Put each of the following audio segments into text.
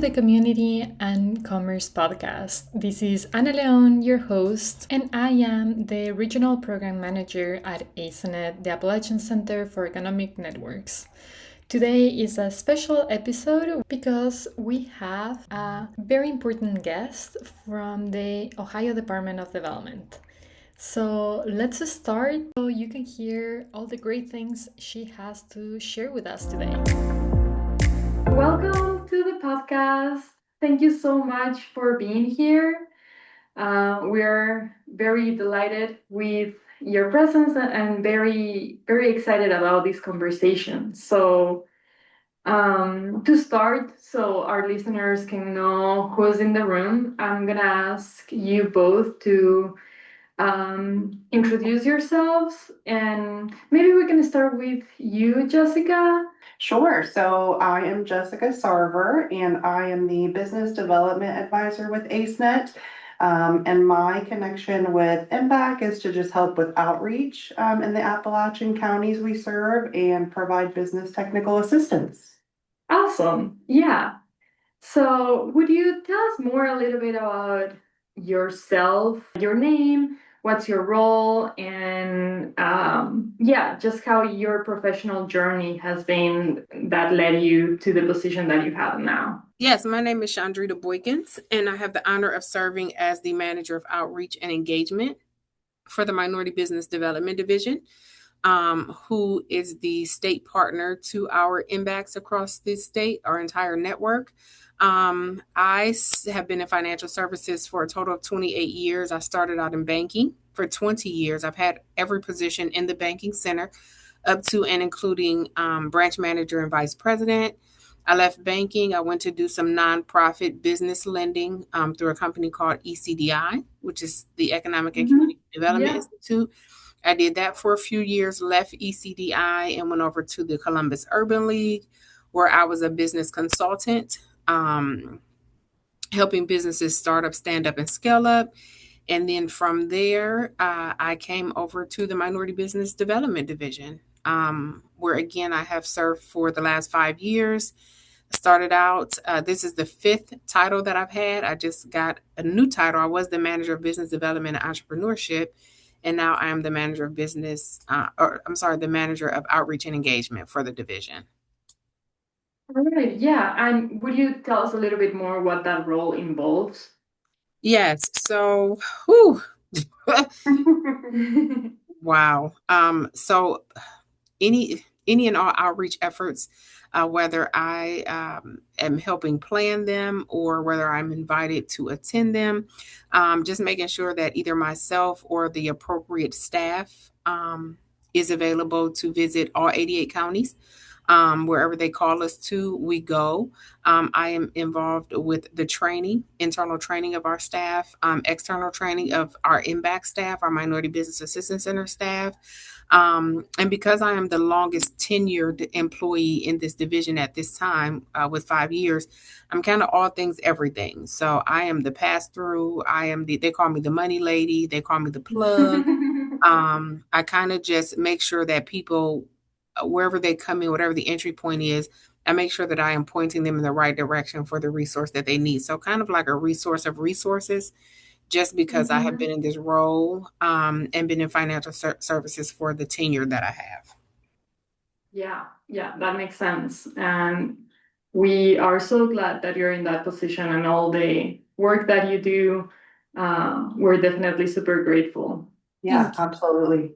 the Community and Commerce Podcast. This is Ana León, your host, and I am the Regional Program Manager at ACEnet, the Appalachian Center for Economic Networks. Today is a special episode because we have a very important guest from the Ohio Department of Development. So let's start so you can hear all the great things she has to share with us today. Welcome to the podcast. Thank you so much for being here. We're very delighted with your presence and very, very excited about this conversation. So, to start, so our listeners can know who's in the room, I'm gonna ask you both to introduce yourselves, and maybe we can start with you, Jessica. Sure. So I am Jessica Sarver, and I am the Business Development Advisor with ACEnet. And my connection with MBAC is to just help with outreach in the Appalachian counties we serve and provide business technical assistance. Awesome. Yeah. So, would you tell us more a little bit about yourself, your name, what's your role, and just how your professional journey has been that led you to the position that you have now? Yes, my name is Shaundretta Boykins, and I have the honor of serving as the Manager of Outreach and Engagement for the Minority Business Development Division, who is the state partner to our MBACs across the state, our entire network. Have been in financial services for a total of 28 years. I started out in banking for 20 years. I've had every position in the banking center up to and including branch manager and vice president. I left banking. I went to do some nonprofit business lending through a company called ECDI, which is the Economic and Community Development Institute. I did that for a few years, left ECDI and went over to the Columbus Urban League, where I was a business consultant, helping businesses start up, stand up, and scale up. And then from there, I came over to the Minority Business Development Division, where again, I have served for the last 5 years. Started out, this is the 5th title that I've had. I just got a new title. I was the Manager of Business Development and Entrepreneurship, and now I am the Manager of the Manager of Outreach and Engagement for the division. All right, yeah. And would you tell us a little bit more what that role involves? Yes. So, wow. So any and all outreach efforts, whether I am helping plan them or whether I'm invited to attend them, just making sure that either myself or the appropriate staff is available to visit all 88 counties. Wherever they call us to, we go. I am involved with the training, internal training of our staff, external training of our MBAC staff, our Minority Business Assistance Center staff. And because I am the longest tenured employee in this division at this time, with 5 years, I'm kind of all things everything. So I am the pass-through. They call me the money lady. They call me the plug. I kind of just make sure that people, wherever they come in, whatever the entry point is, I make sure that I am pointing them in the right direction for the resource that they need. So kind of like a resource of resources, just because I have been in this role and been in financial services for the tenure that I have. Yeah, that makes sense. And we are so glad that you're in that position and all the work that you do. We're definitely super grateful. Yeah, absolutely.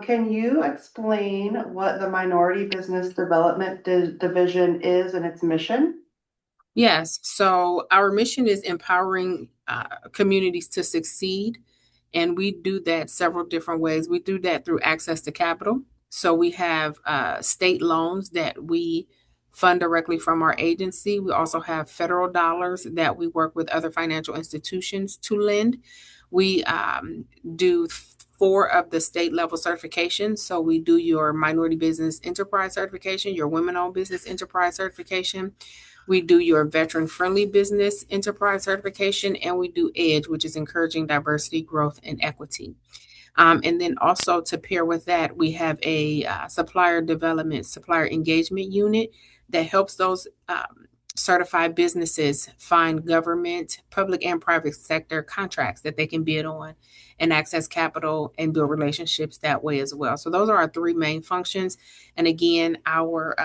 Can you explain what the Minority Business Development Division is and its mission? Yes. So our mission is empowering communities to succeed. And we do that several different ways. We do that through access to capital. So we have state loans that we fund directly from our agency. We also have federal dollars that we work with other financial institutions to lend. We do 4 of the state level certifications. So we do your Minority Business Enterprise certification, your Women-Owned Business Enterprise certification. We do your Veteran Friendly Business Enterprise certification, and we do EDGE, which is Encouraging Diversity, Growth, and Equity. And then also to pair with that, we have a supplier engagement unit that helps those certified businesses find government, public, and private sector contracts that they can bid on and access capital and build relationships that way as well. So those are our three main functions. And again, our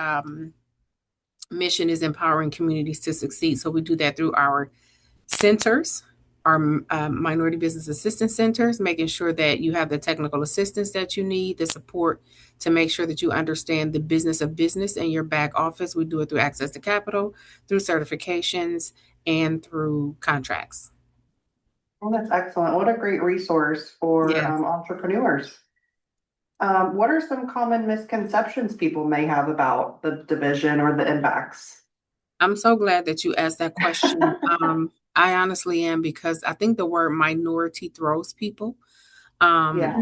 mission is empowering communities to succeed. So we do that through our centers, our minority business assistance centers, making sure that you have the technical assistance that you need, the support to make sure that you understand the business of business in your back office. We do it through access to capital, through certifications, and through contracts. Well, that's excellent. What a great resource for Yes. entrepreneurs. What are some common misconceptions people may have about the division or the MBACs? I'm so glad that you asked that question. I honestly am, because I think the word minority throws people. Yeah.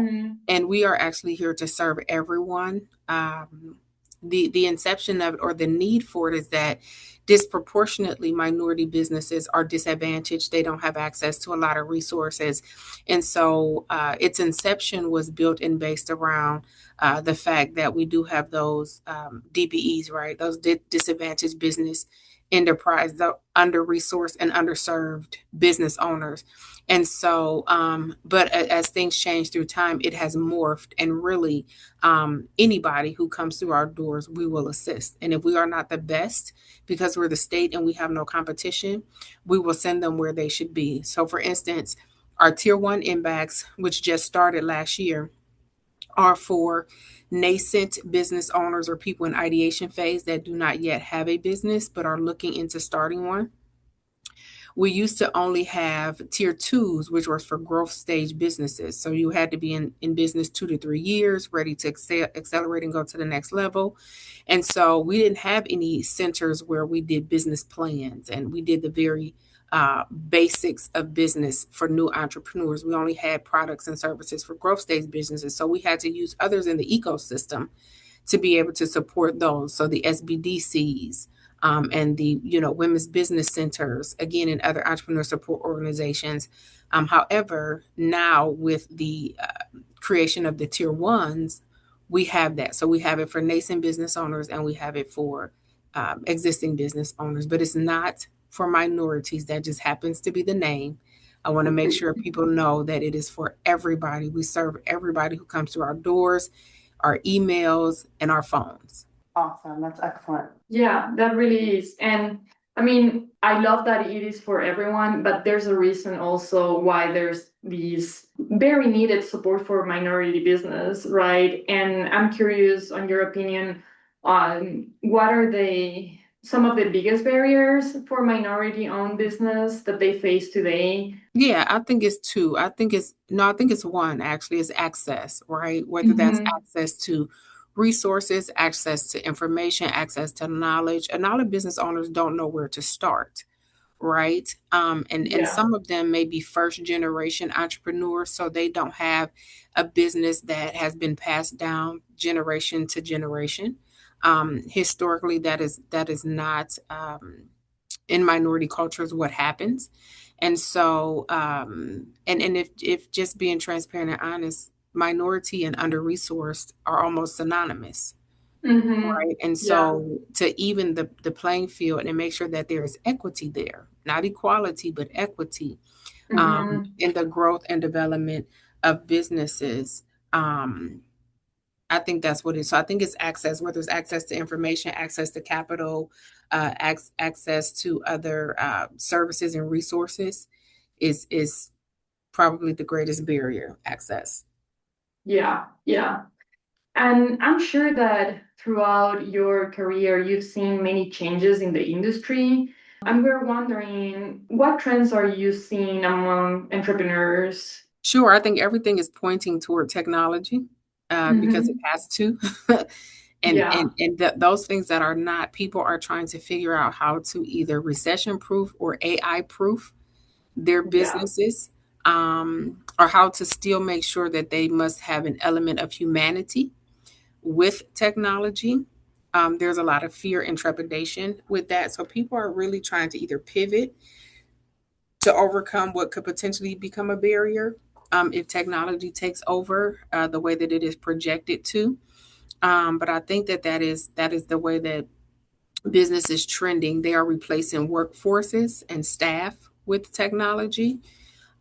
And we are actually here to serve everyone. The inception of it, or the need for it, is that disproportionately minority businesses are disadvantaged. They don't have access to a lot of resources. And so its inception was built and based around the fact that we do have those DBEs, right? Those disadvantaged business enterprise, the under-resourced and underserved business owners. And so, but as things change through time, it has morphed, and really, anybody who comes through our doors, we will assist. And if we are not the best, because we're the state and we have no competition, we will send them where they should be. So for instance, our tier one MBACs, which just started last year, are for nascent business owners or people in ideation phase that do not yet have a business but are looking into starting one. We used to only have tier twos, which was for growth stage businesses. So you had to be in business 2 to 3 years, ready to accelerate and go to the next level. And so we didn't have any centers where we did business plans, and we did the very basics of business for new entrepreneurs. We only had products and services for growth stage businesses. So we had to use others in the ecosystem to be able to support those. So the SBDCs, and the women's business centers, again, and other entrepreneur support organizations. However, now with the creation of the tier ones, we have that. So we have it for nascent business owners, and we have it for existing business owners, but it's not for minorities. That just happens to be the name. I want to make sure people know that it is for everybody. We serve everybody who comes through our doors, our emails, and our phones. Awesome. That's excellent. Yeah, that really is. And I mean, I love that it is for everyone, but there's a reason also why there's these very needed support for minority business, right? And I'm curious on your opinion on what are some of the biggest barriers for minority owned business that they face today? Yeah, I think it's two. I think it's one actually. It's access, right? Whether that's access to resources, access to information, access to knowledge. A lot of business owners don't know where to start, right? And some of them may be first generation entrepreneurs, so they don't have a business that has been passed down generation to generation. Historically, that is not in minority cultures what happens. And so, and if just being transparent and honest, minority and under-resourced are almost synonymous, right? And so to even the playing field and make sure that there is equity there, not equality, but equity, in the growth and development of businesses, I think that's what it is. So I think it's access, whether it's access to information, access to capital, access to other services and resources is probably the greatest barrier, access. Yeah. And I'm sure that throughout your career, you've seen many changes in the industry. And we're wondering, what trends are you seeing among entrepreneurs? Sure. I think everything is pointing toward technology because it has to. And those things that are not, people are trying to figure out how to either recession proof or AI proof their businesses, or how to still make sure that they must have an element of humanity with technology. There's a lot of fear and trepidation with that. So people are really trying to either pivot to overcome what could potentially become a barrier if technology takes over the way that it is projected to. But I think that is the way that business is trending. They are replacing workforces and staff with technology.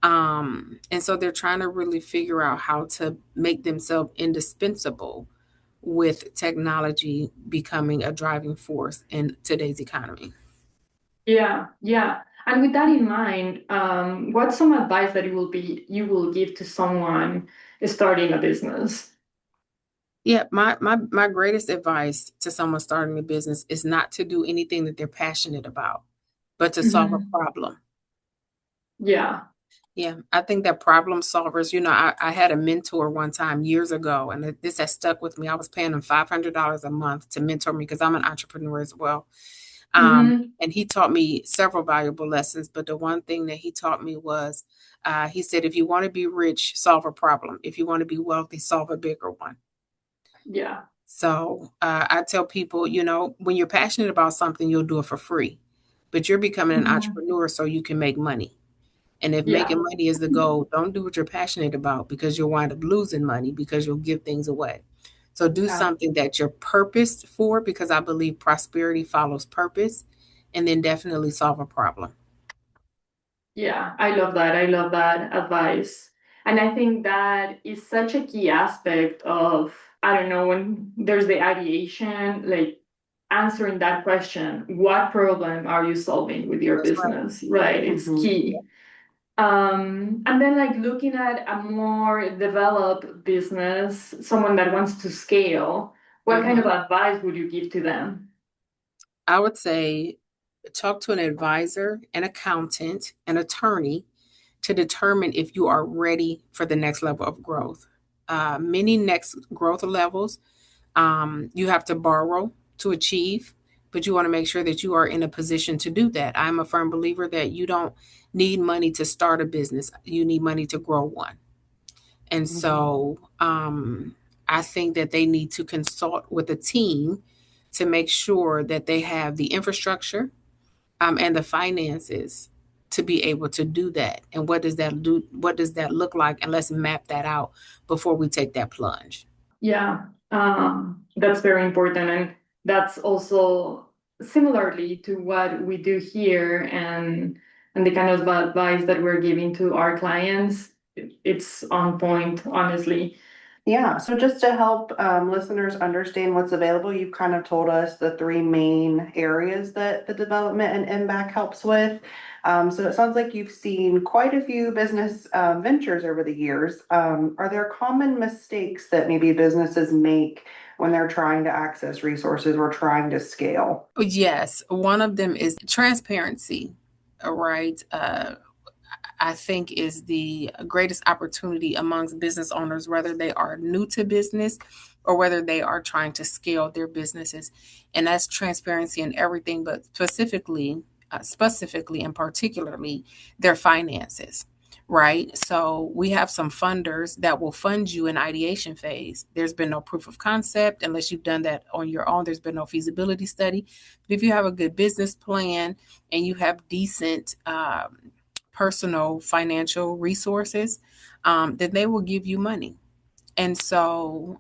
And so they're trying to really figure out how to make themselves indispensable with technology becoming a driving force in today's economy. Yeah, yeah. And with that in mind, what's some advice that you will give to someone starting a business? Yeah, my greatest advice to someone starting a business is not to do anything that they're passionate about, but to solve a Hmm. problem. Yeah. Yeah, I think that problem solvers, I had a mentor one time years ago, and this has stuck with me. I was paying him $500 a month to mentor me because I'm an entrepreneur as well. Hmm. And he taught me several valuable lessons, but the one thing that he taught me was, he said, if you want to be rich, solve a problem. If you want to be wealthy, solve a bigger one. Yeah. So I tell people, when you're passionate about something, you'll do it for free, but you're becoming an Hmm. entrepreneur so you can make money. And if Yeah. making money is the goal, don't do what you're passionate about because you'll wind up losing money because you'll give things away. So do Yeah. something that you're purposed for because I believe prosperity follows purpose, and then definitely solve a problem. Yeah, I love that. I love that advice. And I think that is such a key aspect of, I don't know, when there's the ideation, like answering that question, what problem are you solving with your That's right. business? Right. It's Mhm. key. And then like looking at a more developed business, someone that wants to scale, what kind of Mhm. advice would you give to them? I would say talk to an advisor, an accountant, an attorney to determine if you are ready for the next level of growth. Many next growth levels you have to borrow to achieve, but you want to make sure that you are in a position to do that. I'm a firm believer that you don't need money to start a business, you need money to grow one. And Mhm. so I think that they need to consult with a team to make sure that they have the infrastructure and the finances to be able to do that. And what does that do? What does that look like? And let's map that out before we take that plunge. Yeah, that's very important. And that's also similarly to what we do here and the kind of advice that we're giving to our clients. It's on point, honestly. Yeah, so just to help listeners understand what's available, you've kind of told us the three main areas that the development and MBAC helps with. So it sounds like you've seen quite a few business ventures over the years. Are there common mistakes that maybe businesses make when they're trying to access resources or trying to scale? Yes, one of them is transparency, right? I think is the greatest opportunity amongst business owners, whether they are new to business or whether they are trying to scale their businesses. And that's transparency in everything, but specifically and particularly their finances. Right. So we have some funders that will fund you in ideation phase. There's been no proof of concept unless you've done that on your own. There's been no feasibility study. But if you have a good business plan and you have decent personal financial resources, then they will give you money. And so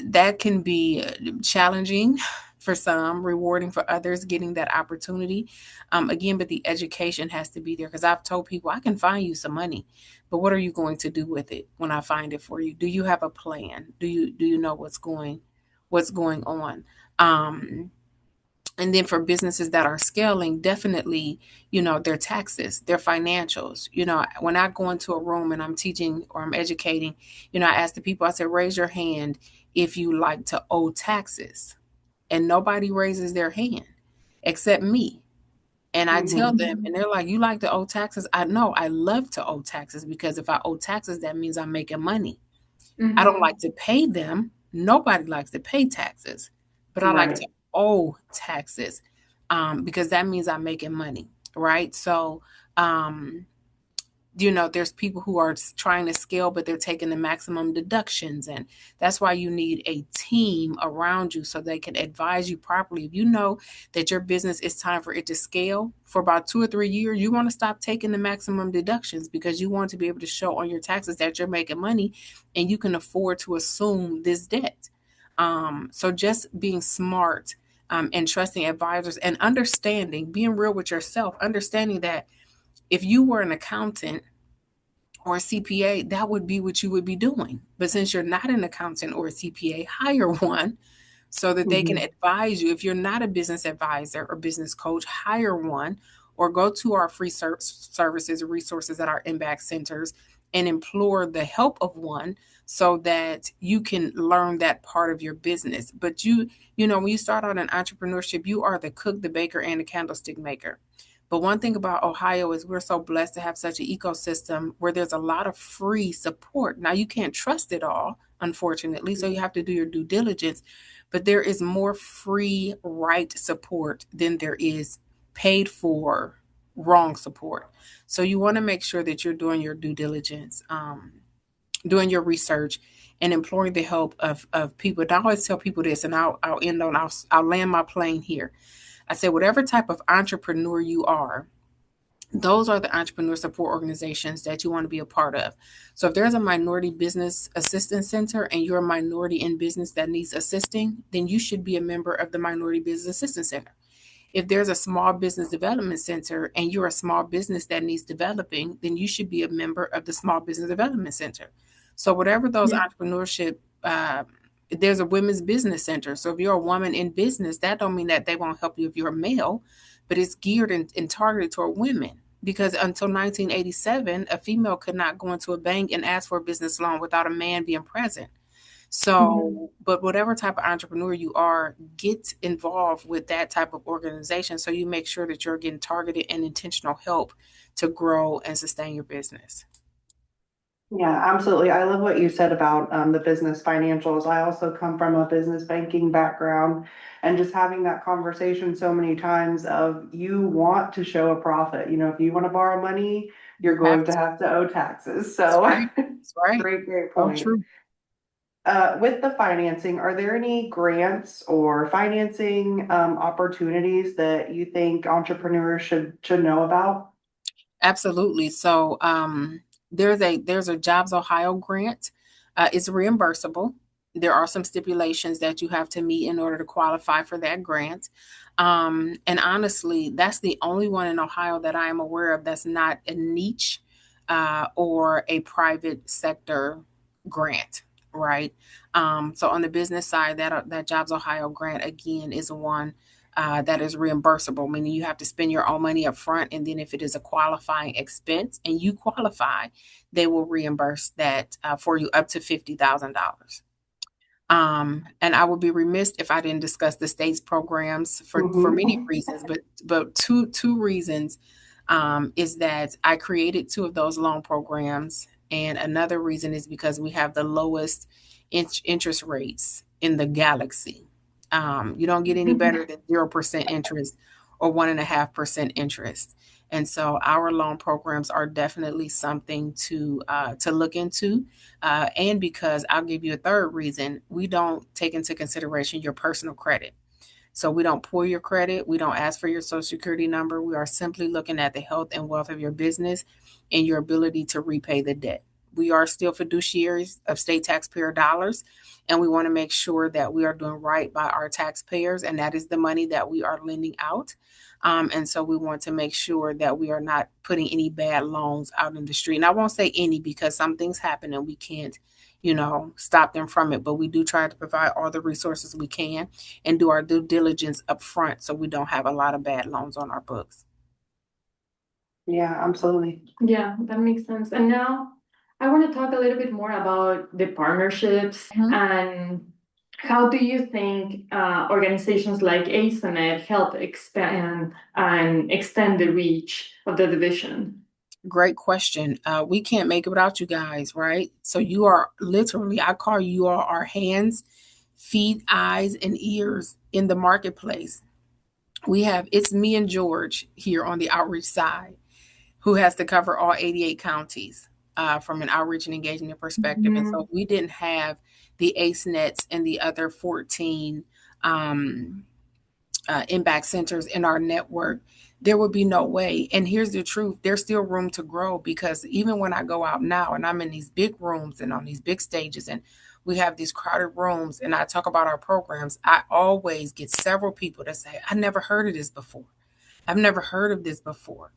that can be challenging for some, rewarding for others, getting that opportunity. Again, but the education has to be there because I've told people I can find you some money, but what are you going to do with it when I find it for you? Do you have a plan? Do you know what's going on? And then for businesses that are scaling, definitely, their taxes, their financials. When I go into a room and I'm teaching or I'm educating, I ask the people, I said, raise your hand if you like to owe taxes. And nobody raises their hand except me. And I tell Mhm. them, and they're like, you like to owe taxes? I know I love to owe taxes because if I owe taxes, that means I'm making money. I don't like Hmm. to pay them. Nobody likes to pay taxes, but I like Right. to owe taxes because that means I'm making money, right? So, um, there's people who are trying to scale, but they're taking the maximum deductions. And that's why you need a team around you so they can advise you properly. If you know that your business is time for it to scale for about 2 or 3 years, you want to stop taking the maximum deductions because you want to be able to show on your taxes that you're making money and you can afford to assume this debt. So just being smart and trusting advisors and understanding, being real with yourself, understanding that if you were an accountant or a CPA, that would be what you would be doing. But since you're not an accountant or a CPA, hire one so that they can Mhm. advise you. If you're not a business advisor or business coach, hire one or go to our free services and resources at our MBAC centers and implore the help of one so that you can learn that part of your business. But when you start out in entrepreneurship, you are the cook, the baker, and the candlestick maker. But one thing about Ohio is we're so blessed to have such an ecosystem where there's a lot of free support. Now, you can't trust it all, unfortunately, so you have to do your due diligence, but there is more free right support than there is paid for wrong support. So you want to make sure that you're doing your due diligence, doing your research, and imploring the help of people. And I always tell people this, and I'll land my plane here. I say, whatever type of entrepreneur you are, those are the entrepreneur support organizations that you want to be a part of. So if there's a minority business assistance center and you're a minority in business that needs assisting, then you should be a member of the Minority Business Assistance Center. If there's a small business development center and you're a small business that needs developing, then you should be a member of the Small Business Development Center. So whatever those Yeah. entrepreneurship, there's a women's business center. So if you're a woman in business, that don't mean that they won't help you if you're a male, but it's geared and targeted toward women. Because until 1987, a female could not go into a bank and ask for a business loan without a man being present. Mhm. So, but whatever type of entrepreneur you are, get involved with that type of organization so you make sure that you're getting targeted and intentional help to grow and sustain your business. Yeah, absolutely. I love what you said about the business financials. I also come from a business banking background, and just having that conversation so many times of you want to show a profit. If you want to borrow money, you're You have going to to. have to owe taxes. That's So right. That's right. great So point. true. With the financing, are there any grants or financing opportunities that you think entrepreneurs should know about? Absolutely. So there's a Jobs Ohio grant. It's reimbursable. There are some stipulations that you have to meet in order to qualify for that grant. And honestly, that's the only one in Ohio that I am aware of that's not a niche or a private sector grant, right? So on the business side, that Jobs Ohio grant again is one that is reimbursable, meaning you have to spend your own money up front. And then if it is a qualifying expense and you qualify, they will reimburse that for you up to $50,000. And I would be remiss if I didn't discuss the state's programs for many Mm-hmm. reasons, but two reasons is that I created two of those loan programs, and another reason is because we have the lowest interest rates in the galaxy. You don't get any better than 0% interest or 1.5% interest. And so our loan programs are definitely something to look into. And because I'll give you a third reason, we don't take into consideration your personal credit. So we don't pull your credit. We don't ask for your social security number. We are simply looking at the health and wealth of your business and your ability to repay the debt. We are still fiduciaries of state taxpayer dollars, and we want to make sure that we are doing right by our taxpayers, and that is the money that we are lending out. And so we want to make sure that we are not putting any bad loans out in the street. And I won't say any because some things happen and we can't, stop them from it. But we do try to provide all the resources we can and do our due diligence up front so we don't have a lot of bad loans on our books. Yeah, absolutely. Yeah, that makes sense. And now I want to talk a little bit more about the partnerships Mhm. and how do you think organizations like ACEnet help expand and extend the reach of the division? Great question. We can't make it without you guys, right? So you are literally, I call you all our hands, feet, eyes, and ears in the marketplace. It's me and George here on the outreach side who has to cover all 88 counties from an outreach and engagement perspective. And so Mhm. if we didn't have the ACEnets and the other 14 MBAC centers in our network, there would be no way. And here's the truth, there's still room to grow, because even when I go out now and I'm in these big rooms and on these big stages and we have these crowded rooms and I talk about our programs, I always get several people that say, I never heard of this before. I've never heard of this before.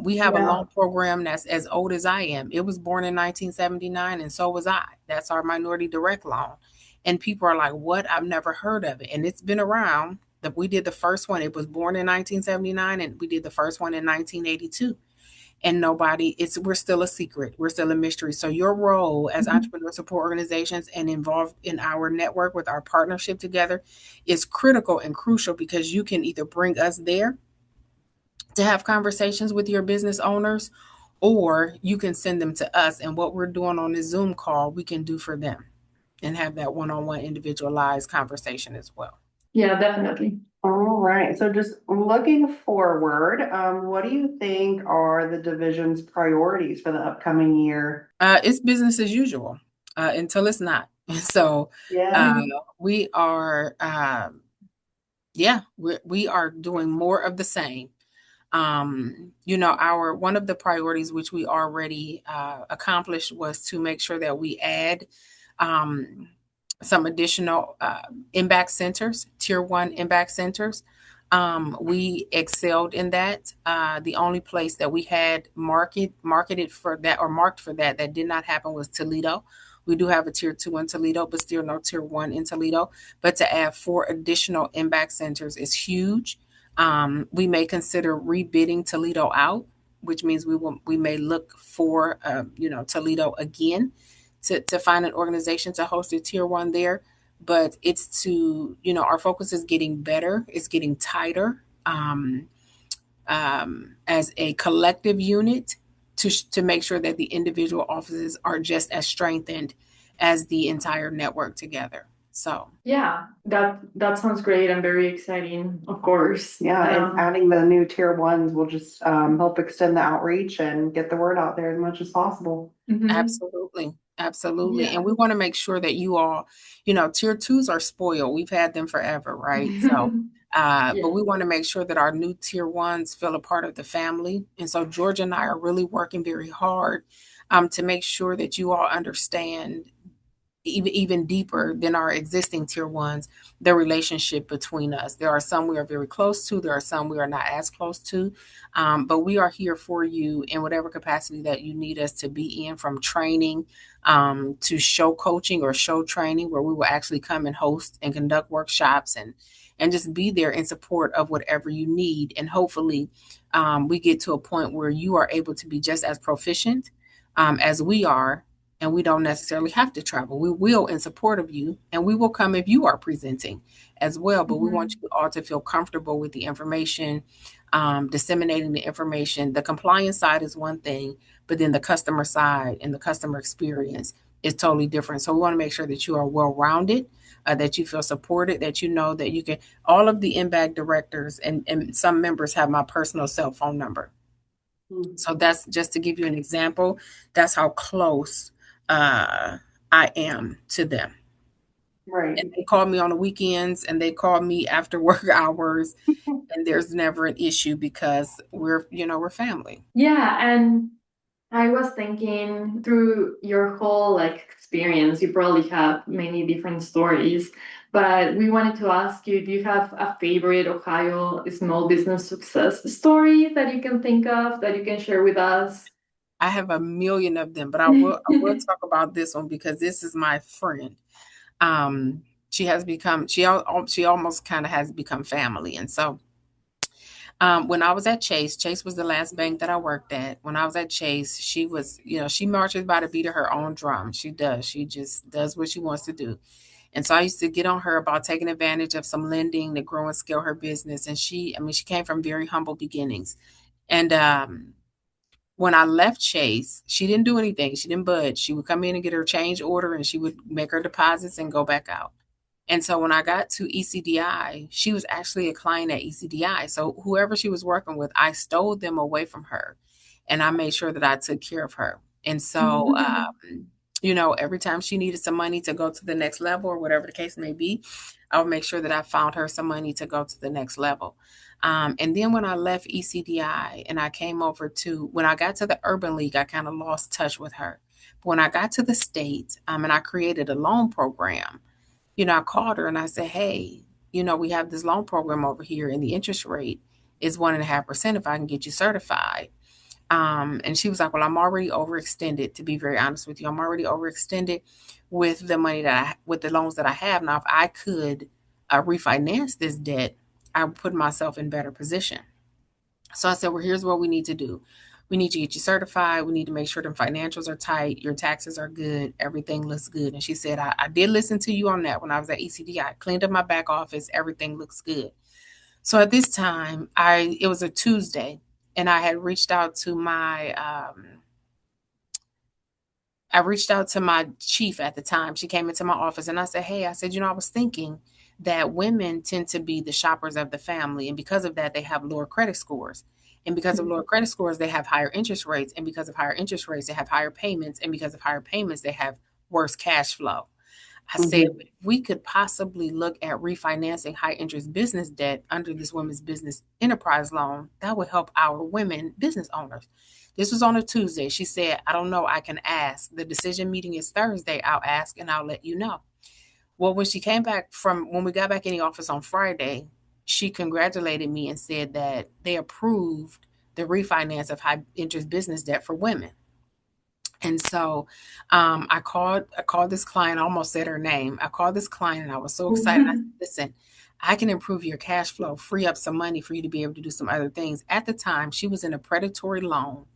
We have a Yeah. loan program that's as old as I am. It was born in 1979, and so was I. That's our minority direct loan. And people are like, what? I've never heard of it. And it's been around. That we did the first one. It was born in 1979, and we did the first one in 1982. And we're still a secret. We're still a mystery. So your role as Mhm. entrepreneur support organizations and involved in our network with our partnership together is critical and crucial, because you can either bring us there to have conversations with your business owners, or you can send them to us. And what we're doing on this Zoom call, we can do for them and have that one-on-one individualized conversation as well. Yeah, definitely. All right. So just looking forward, what do you think are the division's priorities for the upcoming year? It's business as usual until it's not. So Yeah. uh, we are, we are doing more of the same. Our one of the priorities which we already accomplished was to make sure that we add um, some additional MBAC centers, tier one MBAC centers. We excelled in that. The only place that we had marketed for that or marked for that did not happen was Toledo. We do have a tier two in Toledo, but still no tier one in Toledo. But to add 4 additional MBAC centers is huge. We may consider rebidding Toledo out, which means we may look for Toledo again to find an organization to host a tier one there. But it's our focus is getting better, it's getting tighter as a collective unit to make sure that the individual offices are just as strengthened as the entire network together. So Yeah, that sounds great and very exciting, of course. Yeah, and adding the new tier ones will just help extend the outreach and get the word out there as much as possible. Mhm. absolutely. Absolutely. Yeah. And we want to make sure that you all, tier twos are spoiled. We've had them forever, right? So, but Yeah. we want to make sure that our new tier ones feel a part of the family. And so Georgia and I are really working very hard to make sure that you all understand even deeper than our existing tier ones, the relationship between us. There are some we are very close to, there are some we are not as close to, but we are here for you in whatever capacity that you need us to be in, from training to show coaching or show training, where we will actually come and host and conduct workshops and just be there in support of whatever you need. And hopefully we get to a point where you are able to be just as proficient as we are, and we don't necessarily have to travel. We will in support of you, and we will come if you are presenting as well. But we want you all to feel comfortable with the information, disseminating the information. The compliance side is one thing, but then the customer side and the customer experience is totally different. So we want to make sure that you are well rounded, that you feel supported, that you know that you can. All of the MBAC directors and some members have my personal cell phone number. So that's just to give you an example. That's how close I am to them. Right. And they call me on the weekends and they call me after work hours, and there's never an issue because we're family. Yeah, and I was thinking through your whole experience, you probably have many different stories, but we wanted to ask you, do you have a favorite Ohio small business success story that you can think of that you can share with us? I have a million of them, but I will talk about this one because this is my friend. She has become she almost kind of has become family. And so when I was at Chase was the last bank that I worked at. When I was at Chase, she was, she marches by the beat of her own drum. She does. She just does what she wants to do. And so I used to get on her about taking advantage of some lending to grow and scale her business. And she came from very humble beginnings. And when I left Chase, she didn't do anything. She didn't budge. She would come in and get her change order, and she would make her deposits and go back out. And so when I got to ECDI, she was actually a client at ECDI. So whoever she was working with, I stole them away from her, and I made sure that I took care of her. And so, Every time she needed some money to go to the next level or whatever the case may be, I would make sure that I found her some money to go to the next level. And then when I left ECDI and I came over when I got to the Urban League, I kind of lost touch with her. But when I got to the state, and I created a loan program, I called her and I said, hey, we have this loan program over here and the interest rate is 1.5% if I can get you certified. And she was like, well, I'm already overextended, to be very honest with you. I'm already overextended with the money with the loans that I have. Now, if I could refinance this debt, I would put myself in better position. So I said, well, here's what we need to do. We need to get you certified. We need to make sure the financials are tight. Your taxes are good. Everything looks good. And she said, I did listen to you on that when I was at ECD. I cleaned up my back office. Everything looks good. So at this time, it was a Tuesday, and I had reached out to my chief at the time. She came into my office and I said, hey, I said, I was thinking that women tend to be the shoppers of the family. And because of that, they have lower credit scores. And because of lower credit scores, they have higher interest rates. And because of higher interest rates, they have higher payments. And because of higher payments, they have worse cash flow. I said, if we could possibly look at refinancing high interest business debt under this women's business enterprise loan, that would help our women business owners. This was on a Tuesday. She said, I don't know. I can ask. The decision meeting is Thursday. I'll ask and I'll let you know. Well, when we got back in the office on Friday, she congratulated me and said that they approved the refinance of high interest business debt for women. And so I called this client. I almost said her name. I called this client and I was so excited. I said, listen, I can improve your cash flow, free up some money for you to be able to do some other things. At the time, she was in a predatory loan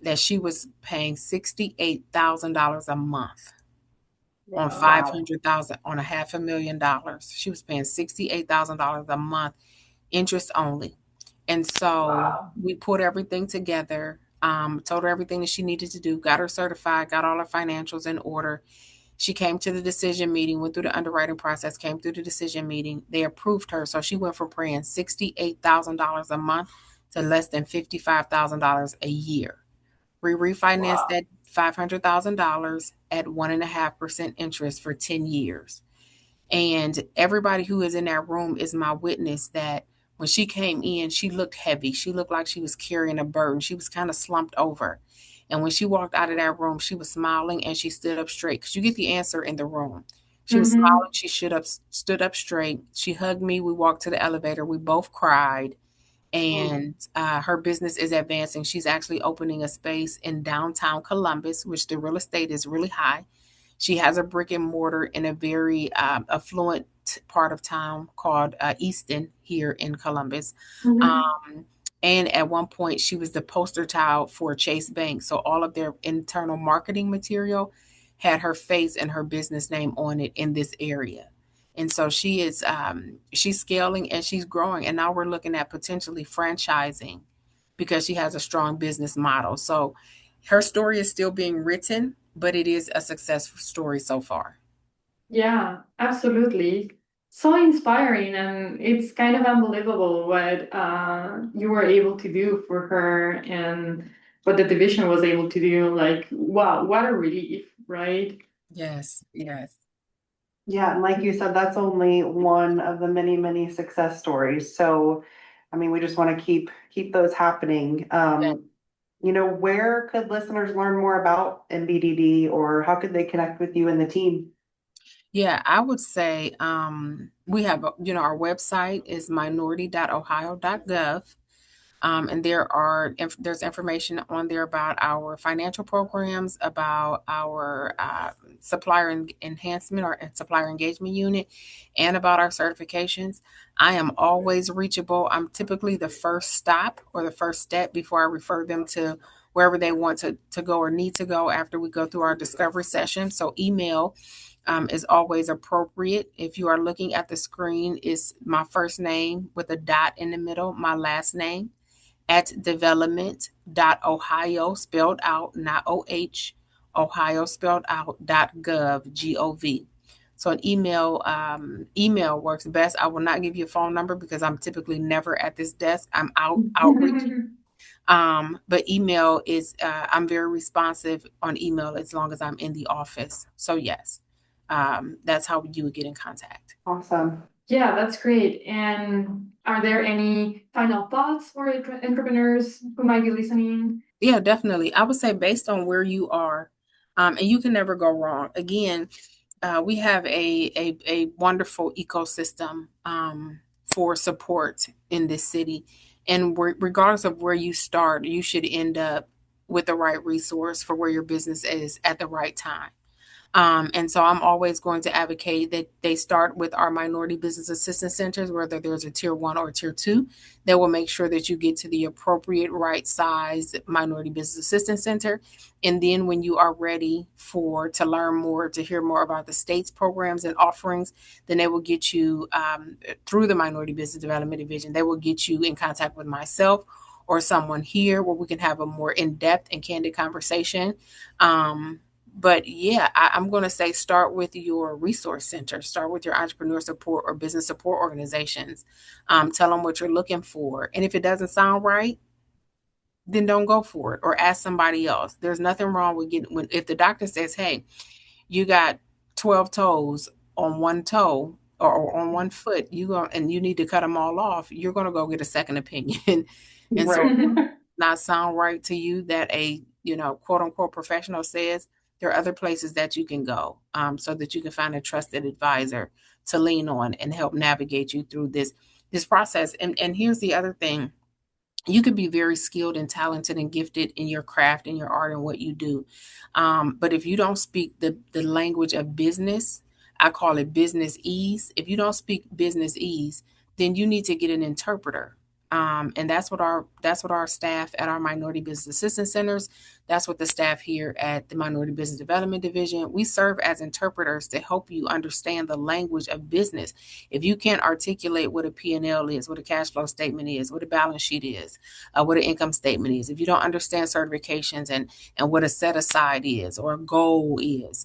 that she was paying $68,000 a month on 500,000 on $500,000. She was paying $68,000 a month, interest only. And so we put everything together, told her everything that she needed to do, got her certified, got all her financials in order. She came to the decision meeting, went through the underwriting process, came through the decision meeting. They approved her. So she went from paying $68,000 a month to less than $55,000 a year. We refinanced that $500,000 at 1.5% interest for 10 years. And everybody who is in that room is my witness that when she came in, she looked heavy. She looked like she was carrying a burden. She was kind of slumped over. And when she walked out of that room, she was smiling and she stood up straight because you get the answer in the room. She was smiling. She stood up straight. She hugged me. We walked to the elevator. We both cried. And her business is advancing. She's actually opening a space in downtown Columbus, which the real estate is really high. She has a brick and mortar in a very affluent part of town called Easton here in Columbus. And at one point, she was the poster child for Chase Bank. So all of their internal marketing material had her face and her business name on it in this area. And so she's scaling and she's growing. And now we're looking at potentially franchising because she has a strong business model. So her story is still being written, but it is a success story so far. Yeah, absolutely. So inspiring, and it's kind of unbelievable what you were able to do for her and what the division was able to do. Like, wow, what a relief, right? Yes, yes. Yeah, and like you said, that's only one of the many, many success stories. So, I mean, we just want to keep those happening. Where could listeners learn more about MBDD, or how could they connect with you and the team? Yeah, I would say we have, our website is minority.ohio.gov. And there's information on there about our financial programs, about our supplier enhancement or supplier engagement unit, and about our certifications. I am always reachable. I'm typically the first stop or the first step before I refer them to wherever they want to go or need to go after we go through our discovery session. So email is always appropriate. If you are looking at the screen, is my first name with a dot in the middle, my last name, at development.ohio, spelled out, not OH, Ohio spelled out, .gov, G-O-V. So an email works best. I will not give you a phone number because I'm typically never at this desk. I'm out outreaching. But email is, I'm very responsive on email as long as I'm in the office. So yes, that's how you would get in contact. Awesome. Yeah, that's great. And are there any final thoughts for entrepreneurs who might be listening? Yeah, definitely. I would say based on where you are, and you can never go wrong. Again, we have a wonderful ecosystem for support in this city. And regardless of where you start, you should end up with the right resource for where your business is at the right time. And so I'm always going to advocate that they start with our minority business assistance centers, whether there's a tier 1 or tier 2, that will make sure that you get to the appropriate right size minority business assistance center. And then when you are ready to learn more, to hear more about the state's programs and offerings, then they will get you through the Minority Business Development Division. They will get you in contact with myself or someone here where we can have a more in-depth and candid conversation. But yeah, I'm going to say start with your resource center, start with your entrepreneur support or business support organizations. Tell them what you're looking for. And if it doesn't sound right, then don't go for it or ask somebody else. There's nothing wrong with if the doctor says, hey, you got 12 toes on one toe or on one foot, and you need to cut them all off, you're going to go get a second opinion. And so Right. not sound right to you that a, quote unquote professional says, there are other places that you can go so that you can find a trusted advisor to lean on and help navigate you through this process. And here's the other thing. You could be very skilled and talented and gifted in your craft and your art and what you do. But if you don't speak the language of business, I call it business ease. If you don't speak business ease, then you need to get an interpreter. And that's what our staff at our minority business assistance centers, that's what the staff here at the Minority Business Development Division, we serve as interpreters to help you understand the language of business. If you can't articulate what a P&L is, what a cash flow statement is, what a balance sheet is, what an income statement is, if you don't understand certifications and what a set aside is or a goal is,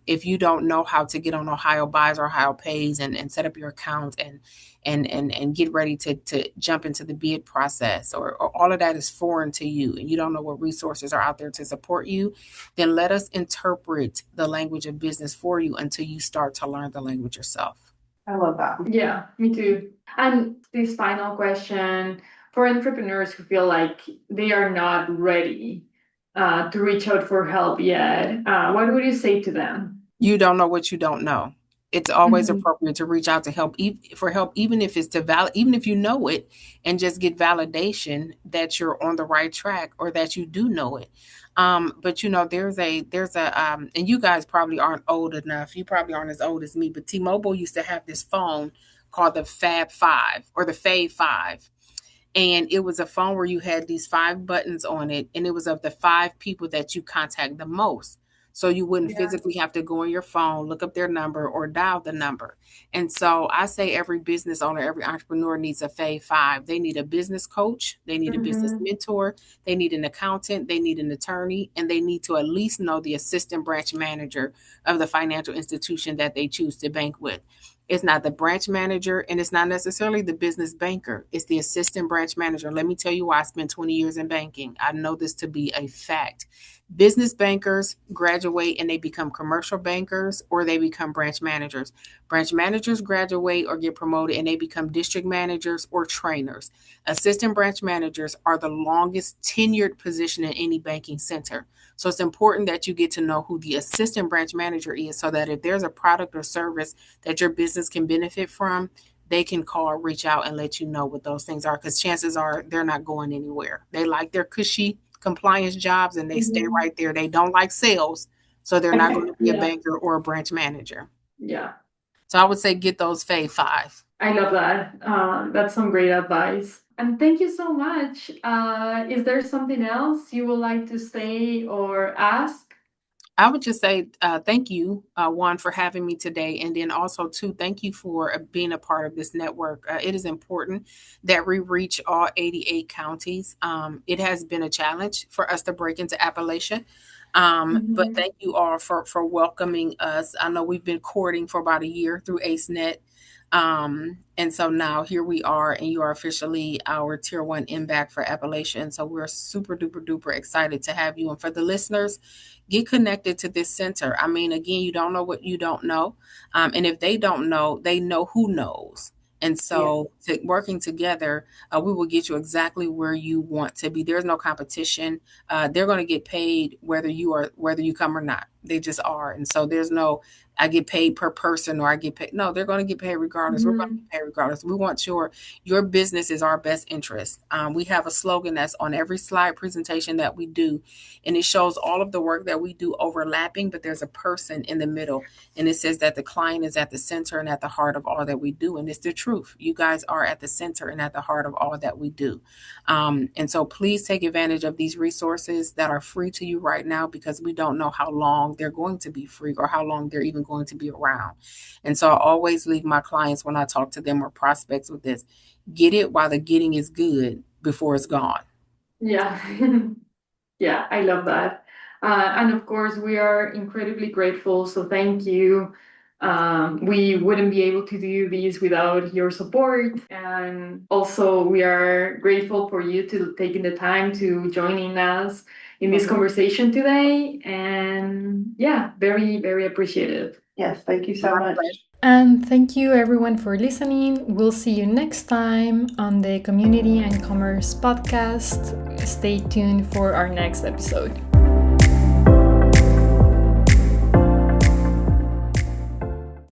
if you don't know how to get on Ohio Buys or Ohio Pays and set up your account and get ready to jump into the bid process, or all of that is foreign to you and you don't know what resources are out there to support you, then let us interpret the language of business for you until you start to learn the language yourself. I love that. Yeah, me too. And this final question for entrepreneurs who feel like they are not ready to reach out for help yet, what would you say to them? You don't know what you don't know. It's always Mhm. appropriate to reach out to for help, even if it's even if you know it, and just get validation that you're on the right track or that you do know it. But there's a and you guys probably aren't old enough. You probably aren't as old as me, but T-Mobile used to have this phone called the Fab Five or the Fave Five. And it was a phone where you had these 5 buttons on it, and it was of the 5 people that you contact the most. So you wouldn't Yeah. physically have to go on your phone, look up their number, or dial the number. And so I say every business owner, every entrepreneur needs a Fave 5. They need a business coach, they need a business Mhm. mentor, they need an accountant, they need an attorney, and they need to at least know the assistant branch manager of the financial institution that they choose to bank with. It's not the branch manager, and it's not necessarily the business banker. It's the assistant branch manager. Let me tell you why I spent 20 years in banking. I know this to be a fact. Business bankers graduate and they become commercial bankers, or they become branch managers. Branch managers graduate or get promoted and they become district managers or trainers. Assistant branch managers are the longest tenured position in any banking center. So it's important that you get to know who the assistant branch manager is, so that if there's a product or service that your business can benefit from, they can call or reach out and let you know what those things are, because chances are they're not going anywhere. They like their cushy compliance jobs and they stay Mhm. right there. They don't like sales, so they're not going to be a Yeah. banker or a branch manager. Yeah. So I would say get those Fave 5. I love that. That's some great advice. And thank you so much. Is there something else you would like to say or ask? I would just say thank you, one, for having me today. And then also, two, thank you for being a part of this network. It is important that we reach all 88 counties. It has been a challenge for us to break into Appalachia. But Mhm. thank you all for welcoming us. I know we've been courting for about a year through ACEnet. And so now here we are, and you are officially our Tier 1 MBAC for Appalachian. So we're super duper duper excited to have you. And for the listeners, get connected to this center. I mean, again, you don't know what you don't know. And if they don't know, they know who knows. And so working together, we will get you exactly where you want to be. There's no competition. They're going to get paid whether you come or not. They just are. And so there's no, I get paid per person or I get paid. No, they're going to get paid regardless. We're going to get paid regardless. We want your business is our best interest. We have a slogan that's on every slide presentation that we do, and it shows all of the work that we do overlapping, but there's a person in the middle, and it says that the client is at the center and at the heart of all that we do. And it's the truth. You guys are at the center and at the heart of all that we do. And so please take advantage of these resources that are free to you right now, because we don't know how long they're going to be free or how long they're even going to be around. And so I always leave my clients when I talk to them or prospects with this: get it while the getting is good before it's gone. Yeah. Yeah, I love that. And of course, we are incredibly grateful. So thank you. We wouldn't be able to do this without your support. And also, we are grateful for you to taking the time to joining us in this conversation today. And yeah, very, very appreciative. Yes, thank you so much. And thank you everyone for listening. We'll see you next time on the Community and Commerce podcast. Stay tuned for our next episode.